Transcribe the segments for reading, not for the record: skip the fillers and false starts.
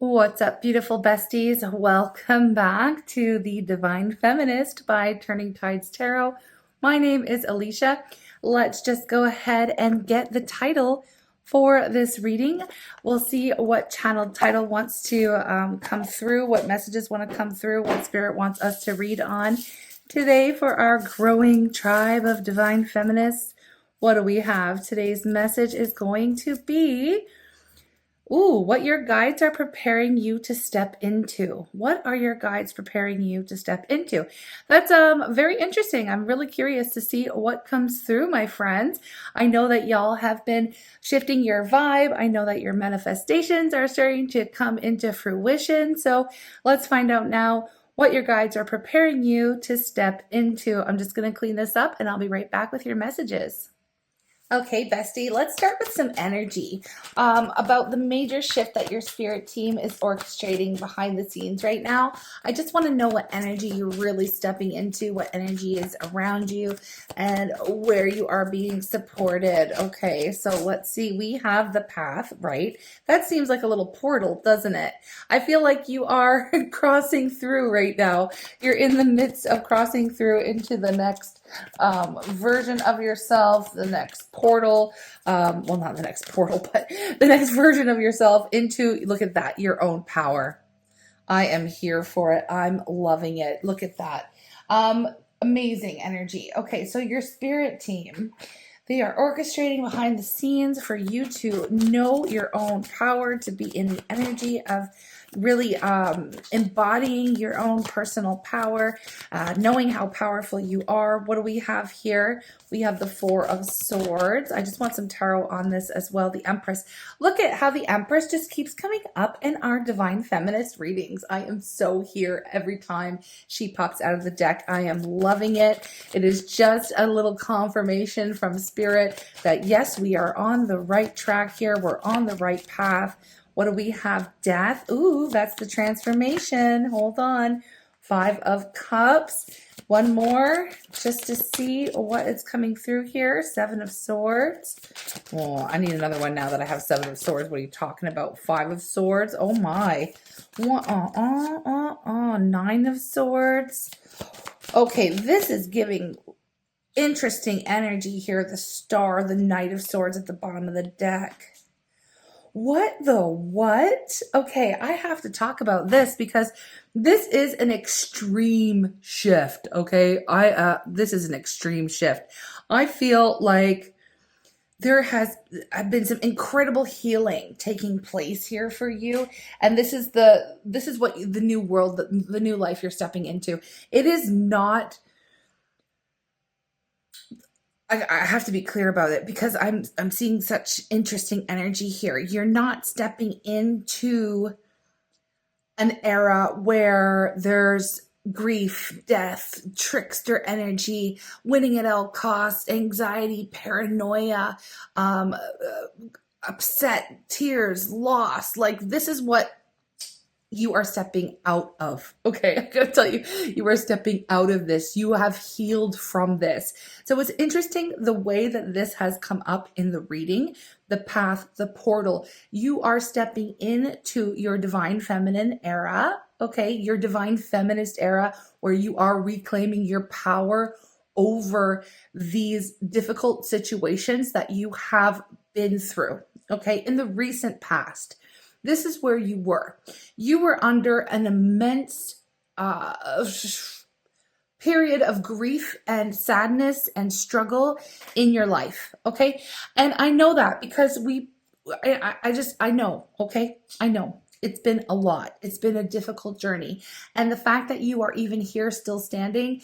What's up, beautiful besties? Welcome back to the Divine Feminist by Turning Tides Tarot. My name is Alicia. Let's just go ahead and get the title for this reading. We'll see what channel title wants to come through, what messages want to come through, what spirit wants us to read on today for our growing tribe of Divine Feminists. What do we have? Today's message is going to be what your guides are preparing you to step into. What are your guides preparing you to step into? That's very interesting. I'm really curious to see what comes through, my friends. I know that y'all have been shifting your vibe. I know that your manifestations are starting to come into fruition. So let's find out now what your guides are preparing you to step into. I'm just going to clean this up and I'll be right back with your messages. Okay, bestie, let's start with some energy about the major shift that your spirit team is orchestrating behind the scenes right now. I just want to know what energy you're really stepping into, what energy is around you, and where you are being supported. Okay, so let's see. We have the path, right? That seems like a little portal, doesn't it? I feel like you are crossing through right now. You're in the midst of crossing through into the next version of yourself, the next portal, well, not the next portal, but the next version of yourself into, look at that, your own power. I am here for it. I'm loving it. Look at that. Amazing energy. Okay, so your spirit team, they are orchestrating behind the scenes for you to know your own power, to be in the energy of really embodying your own personal power, knowing how powerful you are. What do we have here? We have the Four of Swords. I just want some tarot on this as well. The Empress. Look at how the Empress just keeps coming up in our Divine Feminist readings. I am so here every time she pops out of the deck. I am loving it. It is just a little confirmation from Spirit that yes, we are on the right track here. We're on the right path. What do we have? Death. Ooh, that's the transformation. Hold on. Five of Cups. One more just to see what is coming through here. Seven of Swords. Oh, I need another one now that I have Seven of Swords. What are you talking about? Five of Swords. Oh my. Nine of Swords. Okay, this is giving interesting energy here. The Star, the Knight of Swords at the bottom of the deck. What the what? Okay, I have to talk about this because this is an extreme shift, okay? This is an extreme shift. I feel like there has been some incredible healing taking place here for you, and this is what the new world, the new life you're stepping into. It is not, I have to be clear about it because I'm seeing such interesting energy here. You're not stepping into an era where there's grief, death, trickster energy, winning at all costs, anxiety, paranoia, upset, tears, loss. Like, this is what you are stepping out of. Okay, I gotta tell you, you are stepping out of this. You have healed from this. So it's interesting the way that this has come up in the reading, the path, the portal. You are stepping into your divine feminine era, okay, your divine feminist era, where you are reclaiming your power over these difficult situations that you have been through, okay, in the recent past. This is where you were. You were under an immense period of grief and sadness and struggle in your life, okay? And I know that because I know, okay? I know. It's been a lot. It's been a difficult journey. And the fact that you are even here still standing,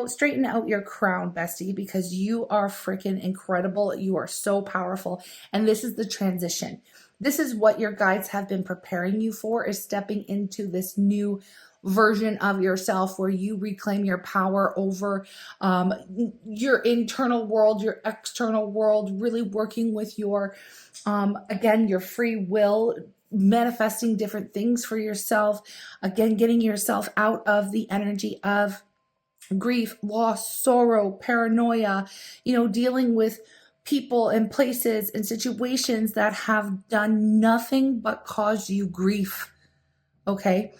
straighten out your crown, bestie, because you are freaking incredible. You are so powerful. And this is the transition. This is what your guides have been preparing you for, is stepping into this new version of yourself where you reclaim your power over your internal world, your external world, really working with your, again, your free will, manifesting different things for yourself, again, getting yourself out of the energy of grief, loss, sorrow, paranoia, dealing with people and places and situations that have done nothing but cause you grief. okay?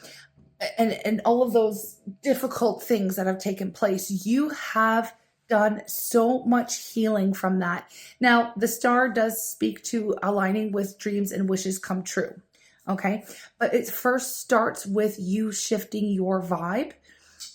And all of those difficult things that have taken place, you have done so much healing from that. Now, the star does speak to aligning with dreams and wishes come true, okay? But it first starts with you shifting your vibe.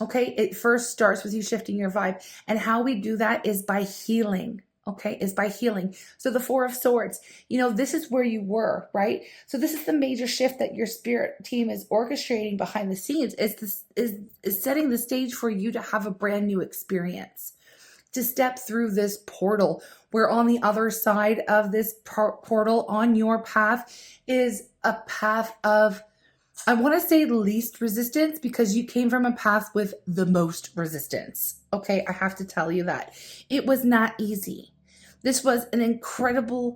Okay, it first starts with you shifting your vibe. And how we do that is by healing. Okay, is by healing. So the Four of Swords, this is where you were, right? So this is the major shift that your spirit team is orchestrating behind the scenes. Is setting the stage for you to have a brand new experience, to step through this portal, where on the other side of this portal on your path is a path of, I want to say, least resistance, because you came from a path with the most resistance. Okay, I have to tell you that. It was not easy. This was an incredibly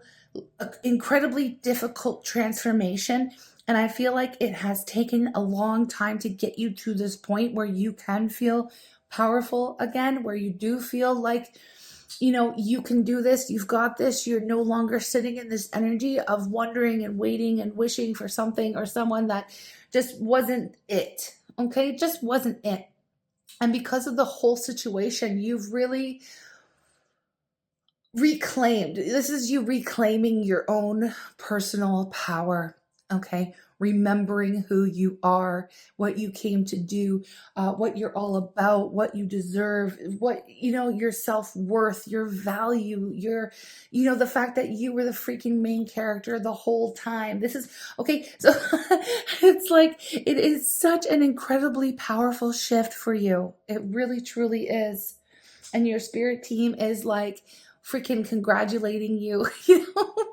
difficult transformation. And I feel like it has taken a long time to get you to this point where you can feel powerful again, where you do feel like, you can do this, you've got this. You're no longer sitting in this energy of wondering and waiting and wishing for something or someone that just wasn't it. Okay, just wasn't it. And because of the whole situation, you've really reclaimed. This is you reclaiming your own personal power. Okay, remembering who you are, what you came to do, what you're all about, what you deserve, what, your self-worth, your value, the fact that you were the freaking main character the whole time. This is okay. So it's like, it is such an incredibly powerful shift for you. It really, truly is. And your spirit team is like freaking congratulating you,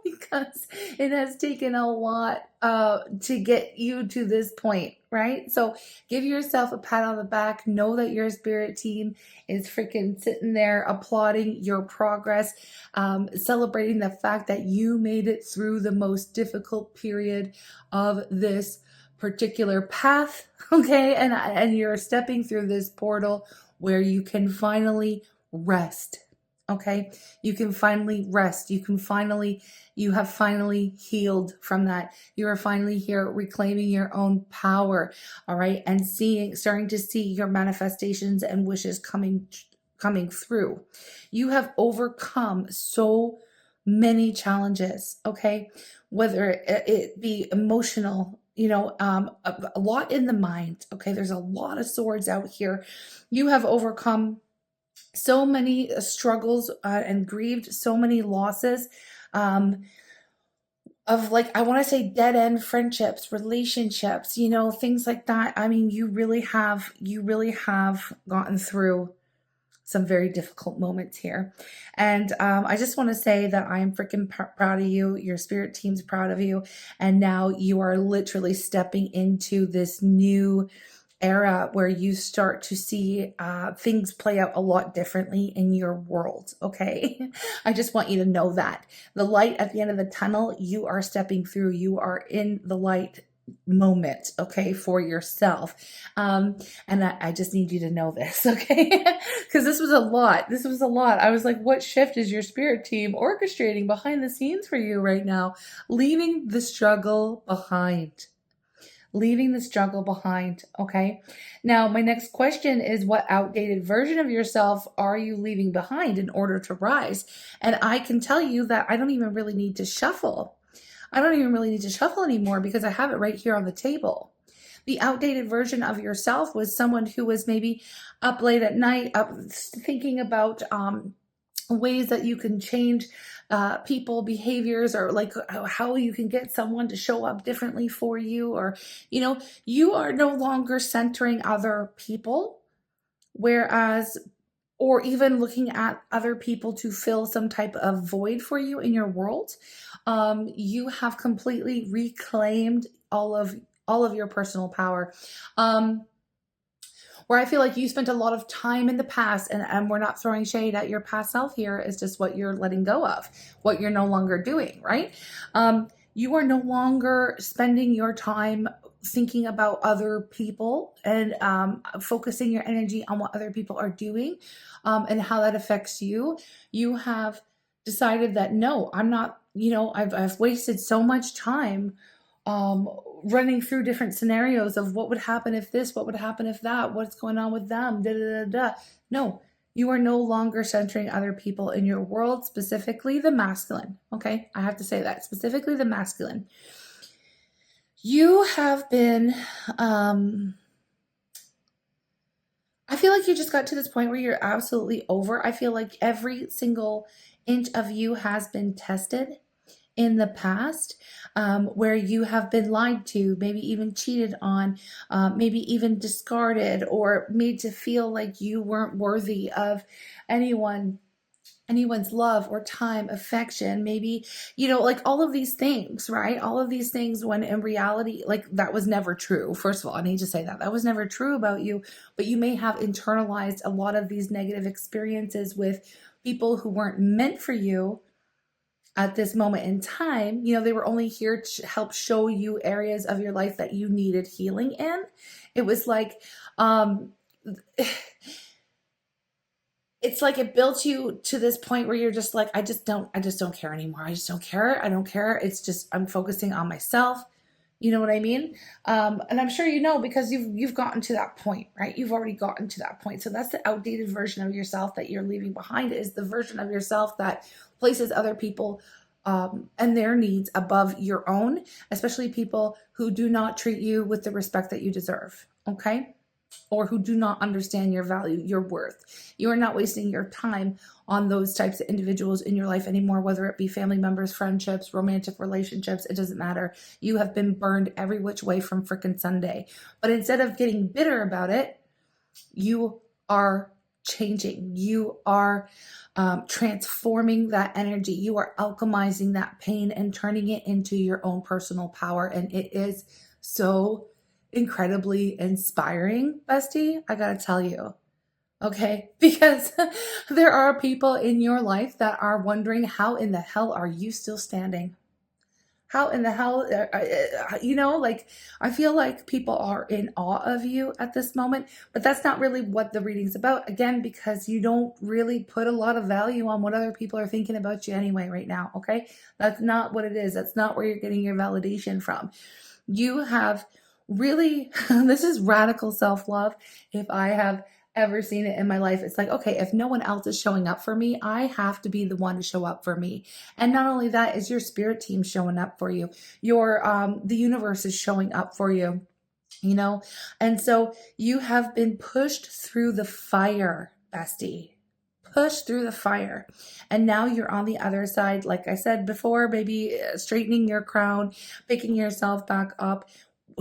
because it has taken a lot to get you to this point, right? So give yourself a pat on the back. Know that your spirit team is freaking sitting there applauding your progress, celebrating the fact that you made it through the most difficult period of this particular path, okay? And you're stepping through this portal where you can finally rest. Okay, you can finally rest. You have finally healed from that. You are finally here reclaiming your own power. All right, and starting to see your manifestations and wishes coming through. You have overcome so many challenges. Okay, whether it be emotional, a lot in the mind. Okay, there's a lot of swords out here. You have overcome so many struggles and grieved so many losses, of, like, I want to say dead end friendships, relationships, things like that. I mean, you really have gotten through some very difficult moments here. And I just want to say that I'm freaking proud of you. Your spirit team's proud of you. And now you are literally stepping into this new era where you start to see things play out a lot differently in your world. Okay. I just want you to know that the light at the end of the tunnel, you are stepping through. You are in the light moment, okay, for yourself. And I just need you to know this, okay? Because this was a lot. I was like, what shift is your spirit team orchestrating behind the scenes for you right now? Leaving the struggle behind. Okay? Now, my next question is, what outdated version of yourself are you leaving behind in order to rise? And I can tell you that I don't even really need to shuffle. Anymore, because I have it right here on the table. The outdated version of yourself was someone who was maybe up late at night, up thinking about ways that you can change people behaviors, or like how you can get someone to show up differently for you, or you are no longer centering other people, whereas, or even looking at other people to fill some type of void for you in your world. You have completely reclaimed all of your personal power. Where I feel like you spent a lot of time in the past, and we're not throwing shade at your past self here. It's just what you're letting go of, what you're no longer doing, right? You are no longer spending your time thinking about other people and focusing your energy on what other people are doing, and how that affects you. You have decided that, no, I'm not, I've wasted so much time running through different scenarios of what would happen if this, what would happen if that, what's going on with them, da da da da. No, you are no longer centering other people in your world, specifically the masculine. Okay, I have to say that, specifically the masculine. You have been, I feel like you just got to this point where you're absolutely over. I feel like every single inch of you has been tested in the past, where you have been lied to, maybe even cheated on, maybe even discarded or made to feel like you weren't worthy of anyone's love or time, affection, maybe, like all of these things, right? All of these things, when in reality, like, that was never true. First of all, I need to say that was never true about you, but you may have internalized a lot of these negative experiences with people who weren't meant for you at this moment in time. They were only here to help show you areas of your life that you needed healing in. It was like, it's like it built you to this point where you're just like, I just don't care anymore. I just don't care. I don't care. It's just, I'm focusing on myself. You know what I mean? And I'm sure because you've gotten to that point, right? You've already gotten to that point. So that's the outdated version of yourself that you're leaving behind, is the version of yourself that places other people and their needs above your own, especially people who do not treat you with the respect that you deserve, okay? Or who do not understand your value, your worth. You are not wasting your time on those types of individuals in your life anymore, whether it be family members, friendships, romantic relationships, it doesn't matter. You have been burned every which way from frickin' Sunday. But instead of getting bitter about it, you are changing. You are transforming that energy. You are alchemizing that pain and turning it into your own personal power. And it is so incredibly inspiring, bestie. I gotta tell you. Okay, because there are people in your life that are wondering, how in the hell are you still standing? How in the hell, like, I feel like people are in awe of you at this moment, but that's not really what the reading's about. Again, because you don't really put a lot of value on what other people are thinking about you anyway right now, okay? That's not what it is. That's not where you're getting your validation from. You have really, this is radical self-love. If I have ever seen it in my life, it's like, okay, if no one else is showing up for me, I have to be the one to show up for me. And not only that, is your spirit team showing up for you. The universe is showing up for you, and so you have been pushed through the fire, bestie. Pushed through the fire. And now you're on the other side, like I said before, maybe straightening your crown, picking yourself back up,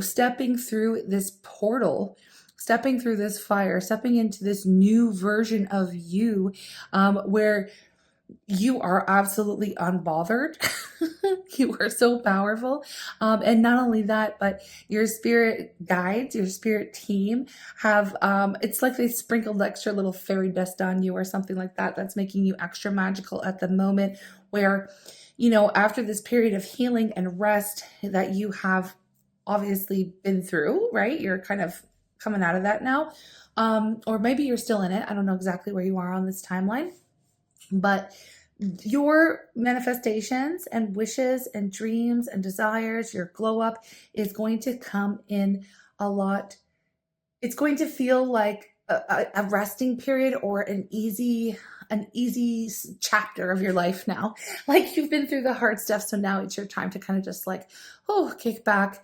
stepping through this portal, stepping through this fire, stepping into this new version of you, where you are absolutely unbothered. You are so powerful. And not only that, but your spirit guides, your spirit team have, it's like they sprinkled extra little fairy dust on you or something like that. That's making you extra magical at the moment, where, after this period of healing and rest that you have obviously been through, right? You're kind of coming out of that now. Or maybe you're still in it. I don't know exactly where you are on this timeline. But your manifestations and wishes and dreams and desires, your glow up, is going to come in a lot. It's going to feel like a resting period or an easy chapter of your life now. Like, you've been through the hard stuff, so now it's your time to kind of just like, kick back,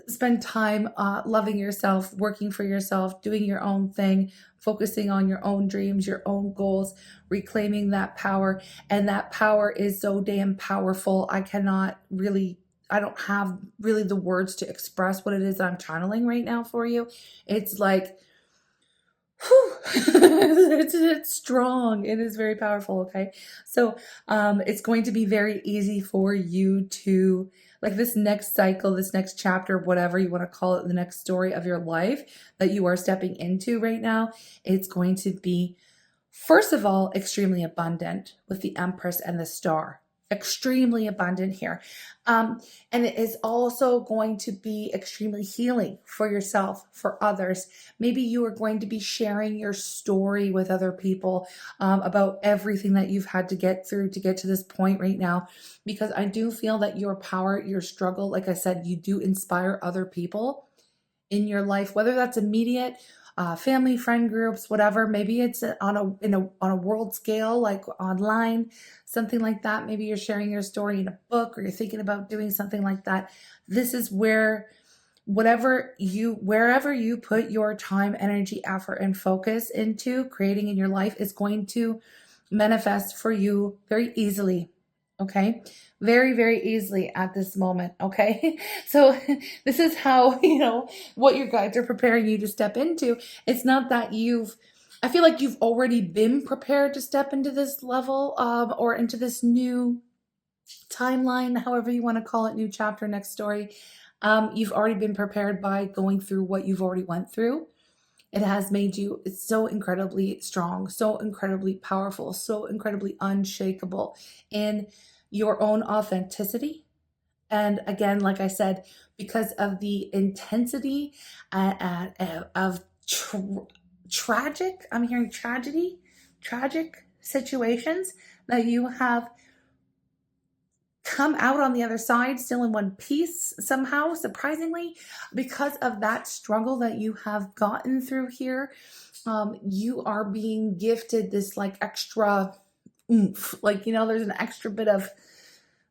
spend time loving yourself, working for yourself, doing your own thing, focusing on your own dreams, your own goals, reclaiming that power. And that power is so damn powerful. I don't have really the words to express what it is that I'm channeling right now for you. It's like, whew, it's strong. It is very powerful. Okay. So, it's going to be very easy for you to, like, this next cycle, this next chapter, whatever you want to call it, the next story of your life that you are stepping into right now, it's going to be, first of all, extremely abundant with the Empress and the Star. extremely abundant here. And it is also going to be extremely healing for yourself, for others. Maybe you are going to be sharing your story with other people about everything that you've had to get through to get to this point right now. Because I do feel that your power, your struggle, like I said, you do inspire other people in your life, whether that's immediate, family, friend groups, whatever. Maybe it's on a world scale, like online, something like that. Maybe you're sharing your story in a book, or you're thinking about doing something like that. This is where wherever you put your time, energy, effort, and focus into creating in your life is going to manifest for you very easily. Okay. Very, very easily at this moment. Okay. So this is how, what your guides are preparing you to step into. It's not that I feel like you've already been prepared to step into this level, or into this new timeline, however you want to call it, new chapter, next story. You've already been prepared by going through what you've already went through. It has made you so incredibly strong, so incredibly powerful, so incredibly unshakable in your own authenticity. And again, like I said, because of the intensity of tragic, I'm hearing tragedy, tragic situations that you have come out on the other side still in one piece somehow, surprisingly, because of that struggle that you have gotten through here. You are being gifted this like extra oomph, like, there's an extra bit of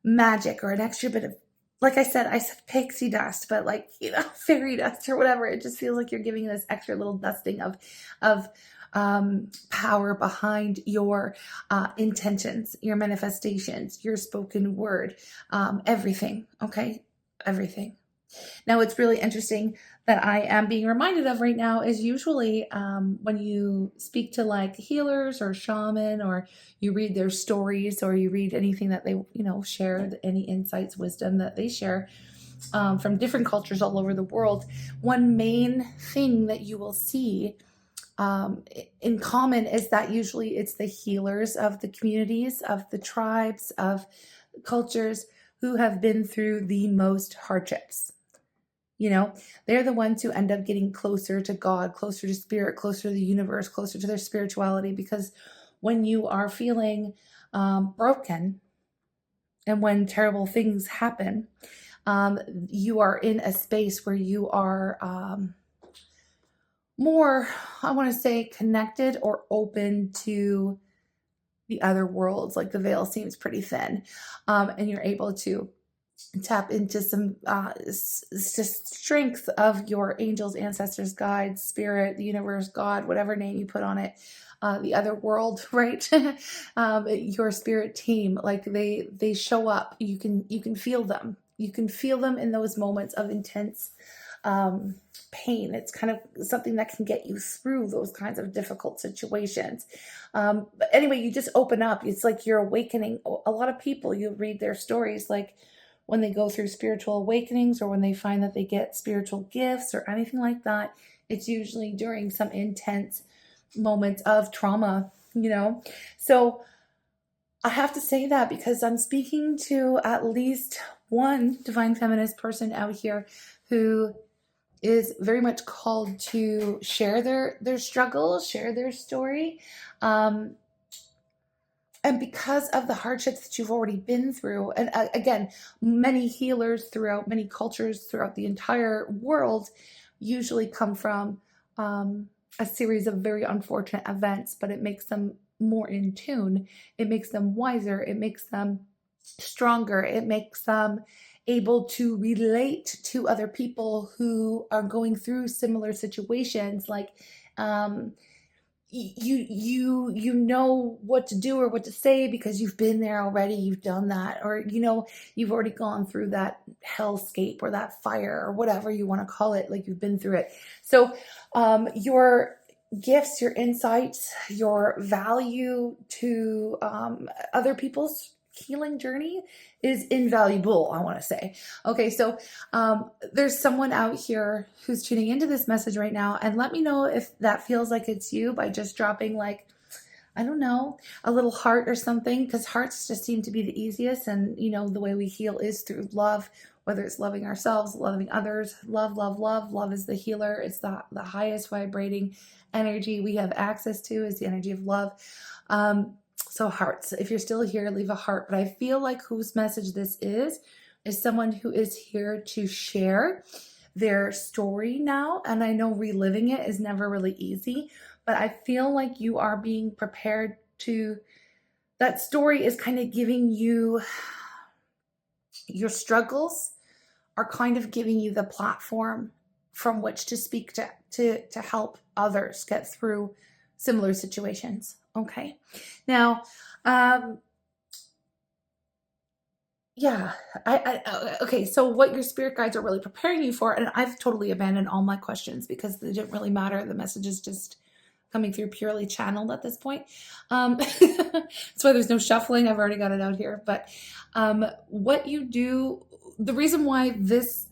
magic, or an extra bit of, like I said pixie dust, but like, fairy dust or whatever. It just feels like you're giving this extra little dusting of power behind your intentions, your manifestations, your spoken word, everything. Okay. Everything. Now, what's really interesting that I am being reminded of right now is usually when you speak to like healers or shaman, or you read their stories, or you read anything that they, share, any insights, wisdom that they share from different cultures all over the world, one main thing that you will see in common is that usually it's the healers of the communities, of the tribes, of cultures who have been through the most hardships. They're the ones who end up getting closer to God, closer to spirit, closer to the universe, closer to their spirituality. Because when you are feeling broken, and when terrible things happen, you are in a space where you are more, I want to say, connected or open to the other worlds. Like the veil seems pretty thin, and you're able to tap into some strength of your angels, ancestors, guides, spirit, the universe, God, whatever name you put on it, the other world, right? Your spirit team, like they show up. You can feel them. You can feel them in those moments of intense pain. It's kind of something that can get you through those kinds of difficult situations. But anyway, you just open up. It's like you're awakening. A lot of people, you read their stories, like when they go through spiritual awakenings, or when they find that they get spiritual gifts or anything like that, it's usually during some intense moments of trauma, So I have to say that because I'm speaking to at least one divine feminist person out here who is very much called to share their struggles, share their story. And because of the hardships that you've already been through, and again, many healers throughout many cultures throughout the entire world usually come from a series of very unfortunate events, but it makes them more in tune. It makes them wiser. It makes them stronger. It makes them able to relate to other people who are going through similar situations. Like, you know what to do or what to say because you've been there already, you've done that, or you've already gone through that hellscape or that fire or whatever you want to call it, like you've been through it. So your gifts, your insights, your value to other people's healing journey is invaluable, I want to say. Okay, so there's someone out here who's tuning into this message right now, and let me know if that feels like it's you by just dropping like I don't know, a little heart or something, because hearts just seem to be the easiest. And, the way we heal is through love, whether it's loving ourselves, loving others. Love, love, love. Love is the healer. It's the highest vibrating energy we have access to is the energy of love. So hearts, if you're still here, leave a heart. But I feel like whose message this is someone who is here to share their story now. And I know reliving it is never really easy, but I feel like you are being prepared to, that story is kind of giving you, your struggles are kind of giving you the platform from which to speak to help others get through similar situations. Okay. Now, yeah, okay. So what your spirit guides are really preparing you for, and I've totally abandoned all my questions because they didn't really matter. The message is just coming through purely channeled at this point. That's why there's no shuffling. I've already got it out here. But what you do, the reason why this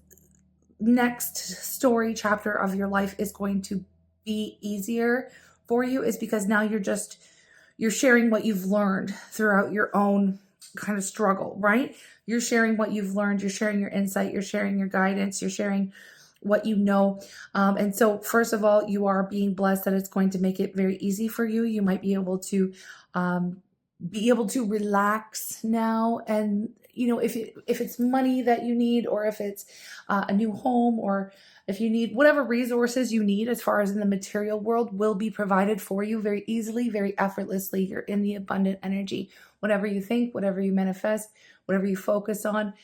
next story chapter of your life is going to be easier for you is because now you're sharing what you've learned throughout your own kind of struggle, right? You're sharing what you've learned, you're sharing your insight, you're sharing your guidance, you're sharing what you know. And so first of all, you are being blessed that it's going to make it very easy for you. You might be able to relax now. And, if it's money that you need, or if it's a new home, or if you need whatever resources you need as far as in the material world will be provided for you very easily, very effortlessly. You're in the abundant energy. Whatever you think, whatever you manifest, whatever you focus on,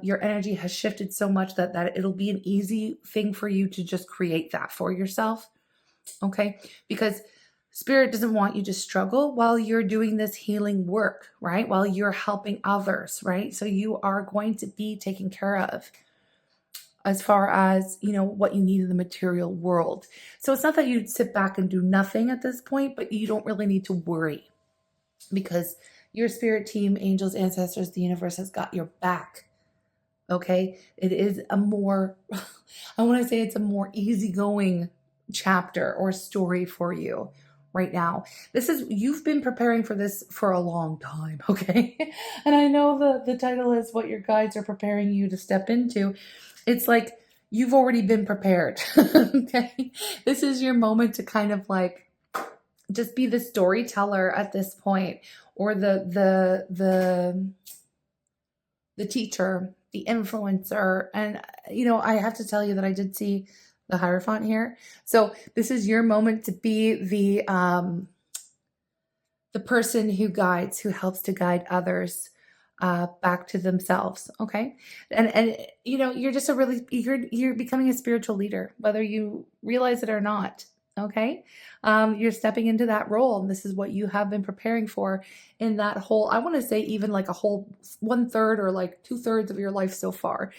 your energy has shifted so much that it'll be an easy thing for you to just create that for yourself. Okay? Because Spirit doesn't want you to struggle while you're doing this healing work, right? While you're helping others, right? So you are going to be taken care of as far as, what you need in the material world. So it's not that you sit back and do nothing at this point, but you don't really need to worry because your spirit team, angels, ancestors, the universe has got your back. Okay? It is a more, I want to say it's a more easygoing chapter or story for you right now. You've been preparing for this for a long time, okay? And I know the title is what your guides are preparing you to step into. It's like you've already been prepared, okay? This is your moment to kind of like just be the storyteller at this point, or the teacher, the influencer. And I have to tell you that I did see the Hierophant here. So this is your moment to be the person who guides, who helps to guide others back to themselves. Okay. And you're just you're becoming a spiritual leader, whether you realize it or not. Okay. You're stepping into that role, and this is what you have been preparing for in that whole, I want to say even like a whole 1/3 or like 2/3 of your life so far.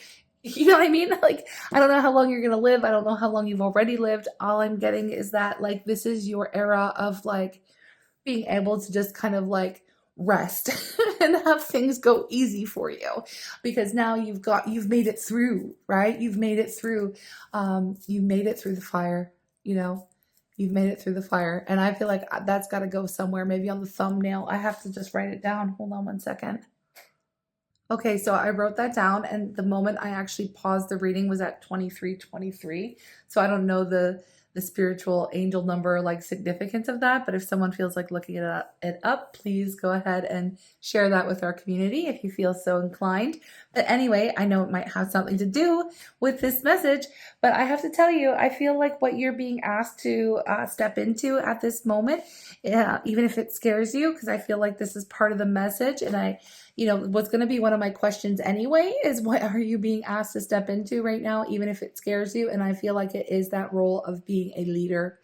You know what I mean? Like, I don't know how long you're going to live. I don't know how long you've already lived. All I'm getting is that like, this is your era of like being able to just kind of like rest and have things go easy for you, because now you've made it through, right? You've made it through the fire, you've made it through the fire. And I feel like that's got to go somewhere, maybe on the thumbnail. I have to just write it down. Hold on one second. Okay, so I wrote that down, and the moment I actually paused the reading was at 23:23. So I don't know the spiritual angel number like significance of that, but if someone feels like looking it up, please go ahead and share that with our community if you feel so inclined. But anyway, I know it might have something to do with this message, but I have to tell you, I feel like what you're being asked to step into at this moment, even if it scares you, because I feel like this is part of the message. And what's going to be one of my questions anyway is, what are you being asked to step into right now, even if it scares you? And I feel like it is that role of being a leader,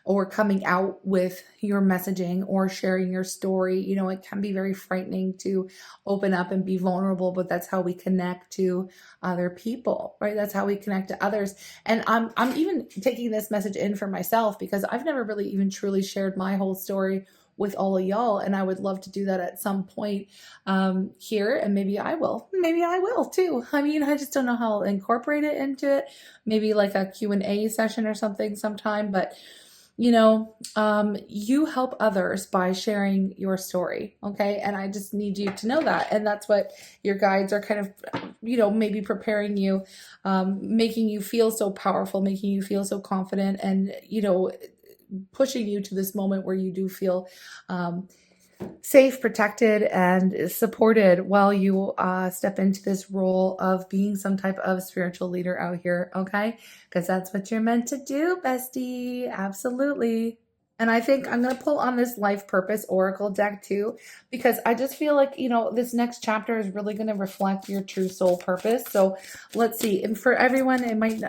or coming out with your messaging or sharing your story. It can be very frightening to open up and be vulnerable, but that's how we connect to other people, right? That's how we connect to others. And I'm even taking this message in for myself, because I've never really even truly shared my whole story with all of y'all. And I would love to do that at some point here. And maybe I will too. I mean, I just don't know how I'll incorporate it into it. Maybe like a Q&A session or something sometime. But you help others by sharing your story. Okay. And I just need you to know that. And that's what your guides are kind of, maybe preparing you, making you feel so powerful, making you feel so confident, and, pushing you to this moment where you do feel, safe, protected, and supported while you step into this role of being some type of spiritual leader out here, okay? Because that's what you're meant to do, bestie. Absolutely. And I think I'm going to pull on this life purpose oracle deck too, because I just feel like, this next chapter is really going to reflect your true soul purpose. So let's see. And for everyone,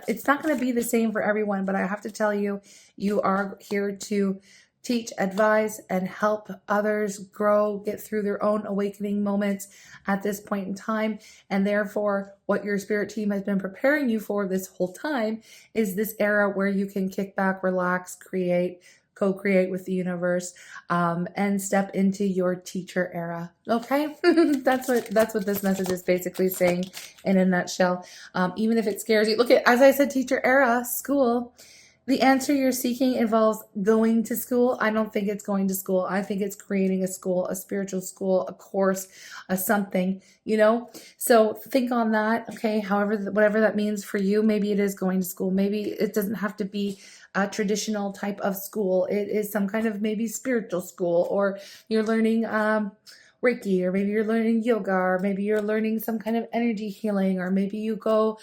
it's not going to be the same for everyone, but I have to tell you, you are here to teach, advise, and help others grow, get through their own awakening moments at this point in time. And therefore, what your spirit team has been preparing you for this whole time is this era where you can kick back, relax, create, co-create with the universe, and step into your teacher era. Okay, that's what this message is basically saying in a nutshell. Even if it scares you, look at, as I said, teacher era, school. The answer you're seeking involves going to school. I don't think it's going to school. I think it's creating a school, a spiritual school, a course, a something, So think on that, okay? However, whatever that means for you, maybe it is going to school. Maybe it doesn't have to be a traditional type of school. It is some kind of maybe spiritual school, or you're learning Reiki, or maybe you're learning yoga, or maybe you're learning some kind of energy healing, or maybe you go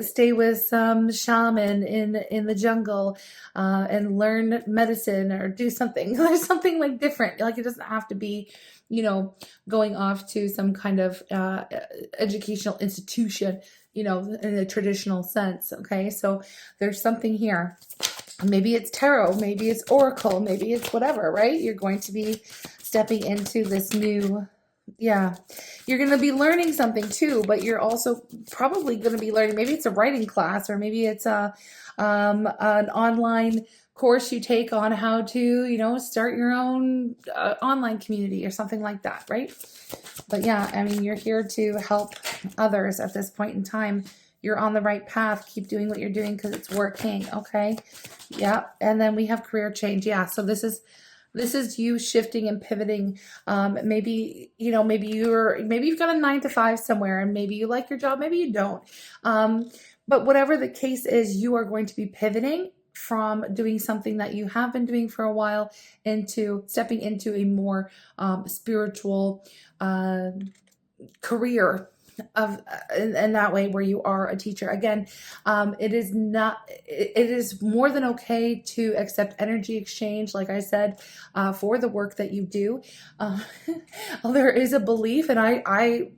stay with some shaman in the jungle and learn medicine, or do something. There's something like different. Like, it doesn't have to be, going off to some kind of educational institution, in a traditional sense. Okay, so there's something here. Maybe it's tarot, maybe it's oracle, maybe it's whatever, right? You're going to be stepping into this new, you're going to be learning something too, but you're also probably going to be learning, maybe it's a writing class, or maybe it's an online course you take on how to, start your own online community or something like that, right? But yeah, I mean, you're here to help others at this point in time. You're on the right path. Keep doing what you're doing because it's working, okay? Yeah, and then we have career change. Yeah, so this is you shifting and pivoting. Maybe you've got a 9 to 5 somewhere, and maybe you like your job, maybe you don't. But whatever the case is, you are going to be pivoting from doing something that you have been doing for a while into stepping into a more spiritual career of in that way, where you are a teacher. Again, it is more than okay to accept energy exchange, like I said, for the work that you do. There is a belief, and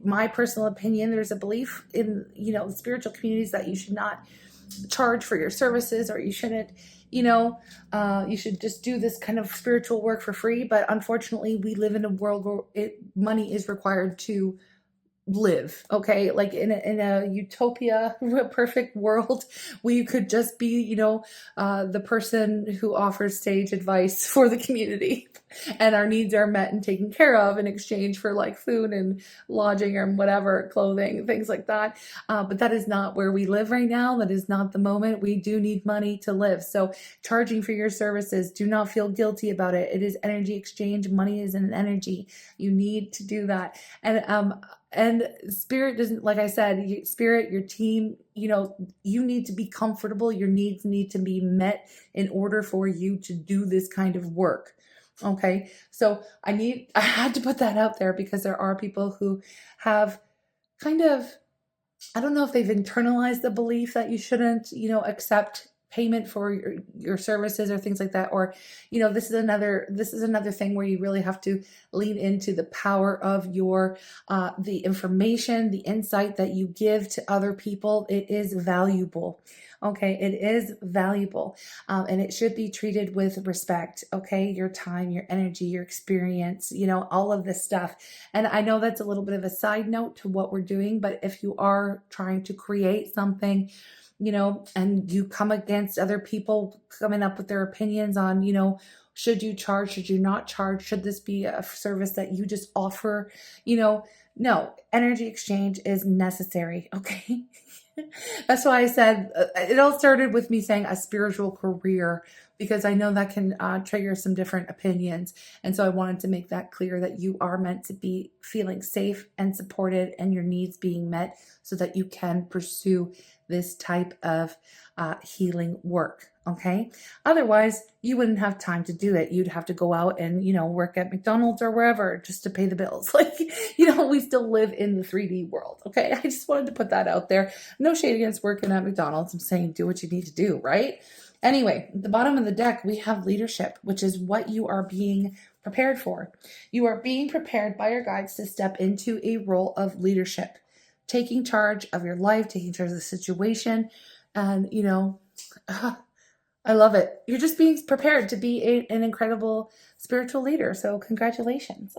my personal opinion, there's a belief in spiritual communities that you should not charge for your services, or you shouldn't, you should just do this kind of spiritual work for free. But unfortunately, we live in a world where money is required to live, okay? Like in a utopia, a perfect world, we could just be, the person who offers sage advice for the community, and our needs are met and taken care of in exchange for like food and lodging or whatever, clothing, things like that. But that is not where we live right now. That is not the moment. We do need money to live. So charging for your services, do not feel guilty about it. It is energy exchange. Money is an energy. You need to do that. And spirit doesn't, like I said, spirit, your team, you need to be comfortable. Your needs need to be met in order for you to do this kind of work. Okay. So I had to put that out there, because there are people who have kind of, I don't know if they've internalized the belief that you shouldn't, accept payment for your services or things like that. Or, this is another thing where you really have to lean into the power of the information, the insight that you give to other people. It is valuable. Okay. It is valuable. And it should be treated with respect. Okay. Your time, your energy, your experience, all of this stuff. And I know that's a little bit of a side note to what we're doing, but if you are trying to create something, and you come against other people coming up with their opinions on, should you charge, should you not charge, should this be a service that you just offer, no, energy exchange is necessary. Okay. That's why I said it all started with me saying a spiritual career because I know that can trigger some different opinions. And so I wanted to make that clear that you are meant to be feeling safe and supported and your needs being met so that you can pursue this type of healing work. Okay. Otherwise, you wouldn't have time to do it. You'd have to go out and, work at McDonald's or wherever just to pay the bills. Like, we still live in the 3D world. Okay. I just wanted to put that out there. No shade against working at McDonald's. I'm saying do what you need to do, right? Anyway, at the bottom of the deck, we have leadership, which is what you are being prepared for. You are being prepared by your guides to step into a role of leadership, taking charge of your life, taking charge of the situation. And, I love it. You're just being prepared to be an incredible spiritual leader. So congratulations.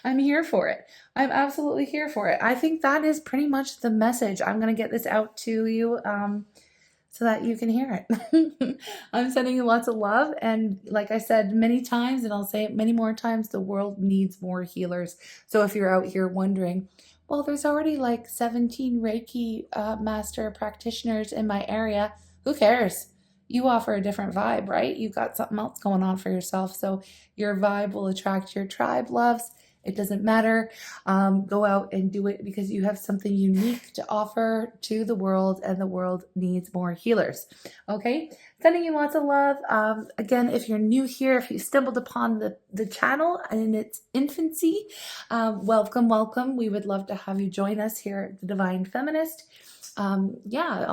I'm here for it. I'm absolutely here for it. I think that is pretty much the message. I'm going to get this out to you so that you can hear it. I'm sending you lots of love. And like I said many times, and I'll say it many more times, the world needs more healers. So if you're out here wondering, well, there's already like 17 Reiki master practitioners in my area. Who cares? You offer a different vibe, right? You've got something else going on for yourself. So your vibe will attract your tribe, loves. It doesn't matter. Go out and do it because you have something unique to offer to the world, and the world needs more healers. Okay? Sending you lots of love. Again, if you're new here, if you stumbled upon the channel in its infancy, welcome, welcome. We would love to have you join us here at the Divine Feminist. All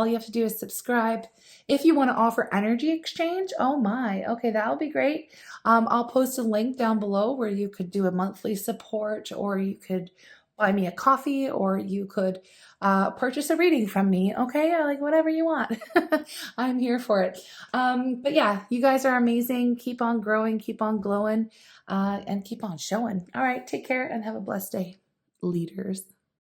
you have to do is subscribe. If you want to offer energy exchange, oh my, okay, that'll be great. I'll post a link down below where you could do a monthly support, or you could buy me a coffee, or you could purchase a reading from me. Okay, like whatever you want. I'm here for it. But yeah, you guys are amazing. Keep on growing, keep on glowing, and keep on showing. All right, take care and have a blessed day, leaders.